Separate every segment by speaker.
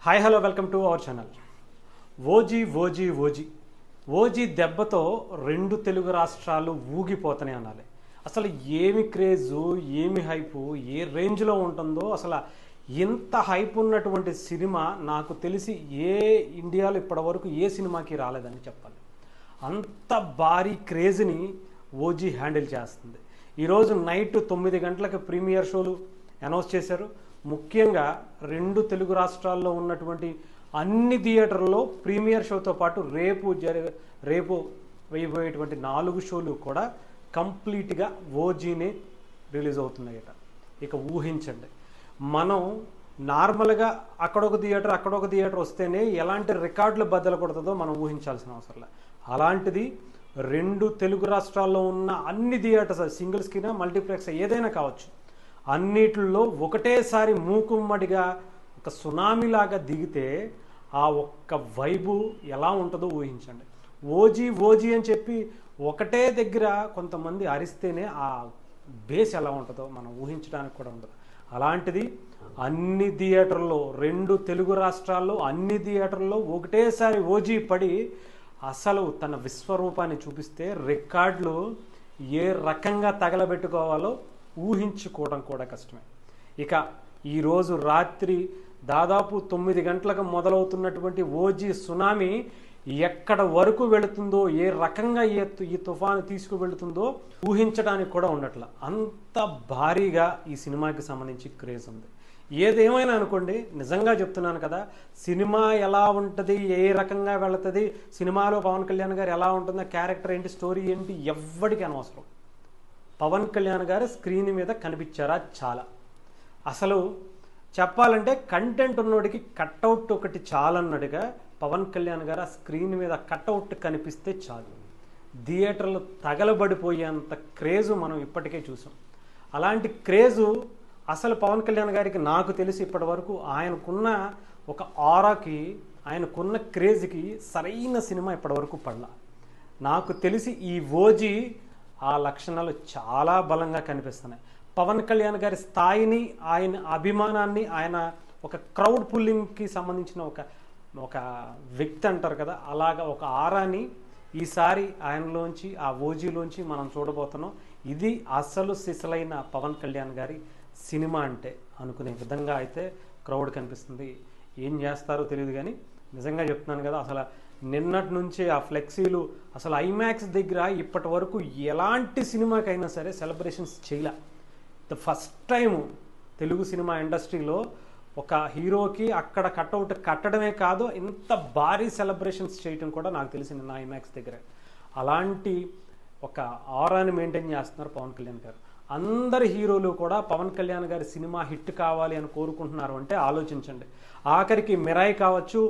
Speaker 1: Hi hello welcome to our channel. OG OG OG OG దెబ్బతో రెండు తెలుగు రాష్ట్రాలు ఊగిపోతాయి అనాలి. అసలు ఏమి క్రేజు, ఏమి హైపు, ఏ రేంజ్లో ఉంటుందో, అసలు ఇంత హైప్ ఉన్నటువంటి సినిమా నాకు తెలిసి ఇండియాలో ఇప్పటివరకు ఏ సినిమాకి రాలేదని చెప్పాలి. అంత భారీ క్రేజ్ని ఓజీ హ్యాండిల్ చేస్తుంది. ఈరోజు నైట్ 9 గంటలకు ప్రీమియర్ షోలు అనౌన్స్ చేశారు. ముఖ్యంగా రెండు తెలుగు రాష్ట్రాల్లో ఉన్నటువంటి అన్ని థియేటర్లో ప్రీమియర్ షోతో పాటు రేపు వేయబోయేటువంటి 4 షోలు కూడా కంప్లీట్గా ఓజీనే రిలీజ్ అవుతున్నాయట. ఇక ఊహించండి, మనం నార్మల్గా అక్కడొక థియేటర్ వస్తేనే ఎలాంటి రికార్డులు బద్దలు కొడుతుందో మనం ఊహించాల్సిన అవసరం లేదు. అలాంటిది రెండు తెలుగు రాష్ట్రాల్లో ఉన్న అన్ని థియేటర్స్, సింగిల్ స్క్రీన్, మల్టీప్లెక్స్ ఏదైనా కావచ్చు, అన్నిటిల్లో ఒకటేసారి మూకుమ్మడిగా ఒక సునామీలాగా దిగితే ఆ ఒక్క వైబు ఎలా ఉంటుందో ఊహించండి. ఓజీ ఓజీ అని చెప్పి ఒకటే దగ్గర కొంతమంది అరిస్తేనే ఆ బేస్ ఎలా ఉంటుందో మనం ఊహించడానికి కూడా ఉండదు. అలాంటిది అన్ని థియేటర్లో, రెండు తెలుగు రాష్ట్రాల్లో అన్ని థియేటర్లో ఒకటేసారి ఓజీ పడి అసలు తన విశ్వరూపాన్ని చూపిస్తే రికార్డులు ఏ రకంగా తగలబెట్టుకోవాలో ఊహించుకోవడం కూడా కష్టమే. ఇక ఈరోజు రాత్రి దాదాపు 9 గంటలకు మొదలవుతున్నటువంటి ఓజీ సునామీ ఎక్కడ వరకు వెళుతుందో, ఏ రకంగా ఈ తుఫాను తీసుకువెళుతుందో ఊహించడానికి కూడా ఉండట్ల. అంత భారీగా ఈ సినిమాకి సంబంధించి క్రేజ్ ఉంది. ఏదేమైనా అనుకోండి, నిజంగా చెప్తున్నాను కదా, సినిమా ఎలా ఉంటుంది, ఏ రకంగా వెళుతుంది, సినిమాలో పవన్ కళ్యాణ్ గారు ఎలా ఉంటుందో, క్యారెక్టర్ ఏంటి, స్టోరీ ఏంటి, ఎవ్వడికి అనవసరం. పవన్ కళ్యాణ్ గారు స్క్రీన్ మీద కనిపించారా చాలా. అసలు చెప్పాలంటే కంటెంట్ ఉన్నోడికి కట్అవుట్ ఒకటి చాలన్నట్టుగా పవన్ కళ్యాణ్ గారు ఆ స్క్రీన్ మీద కట్అవుట్ కనిపిస్తే చాలు. థియేటర్లు తగలబడిపోయేంత క్రేజు మనం ఇప్పటికే చూసాం. అలాంటి క్రేజు అసలు పవన్ కళ్యాణ్ గారికి నాకు తెలిసి ఇప్పటి వరకు ఆయనకున్న ఒక ఆరాకి, ఆయనకున్న క్రేజ్కి సరైన సినిమా ఇప్పటివరకు పడలా. నాకు తెలిసి ఈ ఓజీ ఆ లక్షణాలు చాలా బలంగా కనిపిస్తున్నాయి. పవన్ కళ్యాణ్ గారి స్థాయిని, ఆయన అభిమానాన్ని, ఆయన ఒక క్రౌడ్ పుల్లింగ్కి సంబంధించిన ఒక వ్యక్తి అంటారు కదా, అలాగా ఒక ఆరాని ఈసారి ఆయనలోంచి, ఆ ఓజీలోంచి మనం చూడబోతున్నాం. ఇది అసలు సిసలైన పవన్ కళ్యాణ్ గారి సినిమా అంటే అనుకునే విధంగా అయితే క్రౌడ్ కనిపిస్తుంది. ఏం చేస్తారో తెలియదు కానీ నిజంగా చెప్తున్నాను కదా, అసలు నిన్నటి నుంచే ఆ ఫ్లెక్సీలు, అసలు ఐమాక్స్ దగ్గర ఇప్పటి వరకు ఎలాంటి సినిమాకైనా సరే సెలబ్రేషన్స్ చేయలే. The first time Telugu cinema ఇండస్ట్రీలో ఒక హీరోకి అక్కడ కట్అవుట్ కట్టడమే కాదు, ఇంత భారీ సెలబ్రేషన్స్ చేయటం కూడా నాకు తెలిసి నిన్న ఐమాక్స్ దగ్గర. అలాంటి ఒక ఆరాని మెయింటైన్ చేస్తున్నారు పవన్ కళ్యాణ్ గారు. అందరి హీరోలు కూడా పవన్ కళ్యాణ్ గారి సినిమా హిట్ కావాలి అని కోరుకుంటున్నారు అంటే ఆలోచించండి. ఆఖరికి మిరాయి కావచ్చు,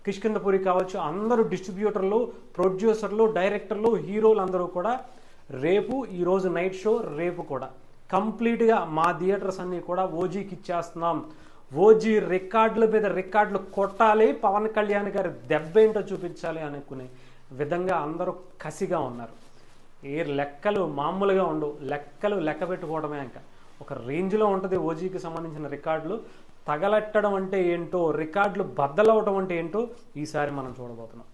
Speaker 1: కిష్కింధపురి కావచ్చు, అందరూ డిస్ట్రిబ్యూటర్లు, ప్రొడ్యూసర్లు, డైరెక్టర్లు, హీరోలు అందరూ కూడా రేపు, ఈరోజు నైట్ షో, రేపు కూడా కంప్లీట్గా మా థియేటర్స్ అన్నీ కూడా ఓజీకి ఇచ్చేస్తున్నాం, ఓజీ రికార్డుల మీద రికార్డులు కొట్టాలి, పవన్ కళ్యాణ్ గారి దెబ్బ ఏంటో చూపించాలి అనుకునే విధంగా అందరూ కసిగా ఉన్నారు. ఏ లెక్కలు మామూలుగా ఉండవు, లెక్కలు లెక్క పెట్టుకోవడమే. ఇంకా ఒక రేంజ్లో ఉంటుంది ఓజీకి సంబంధించిన రికార్డులు. తగలెట్టడం అంటే ఏంటో, రికార్డులు బద్దలవడం అంటే ఏంటో ఈసారి మనం చూడబోతున్నాం.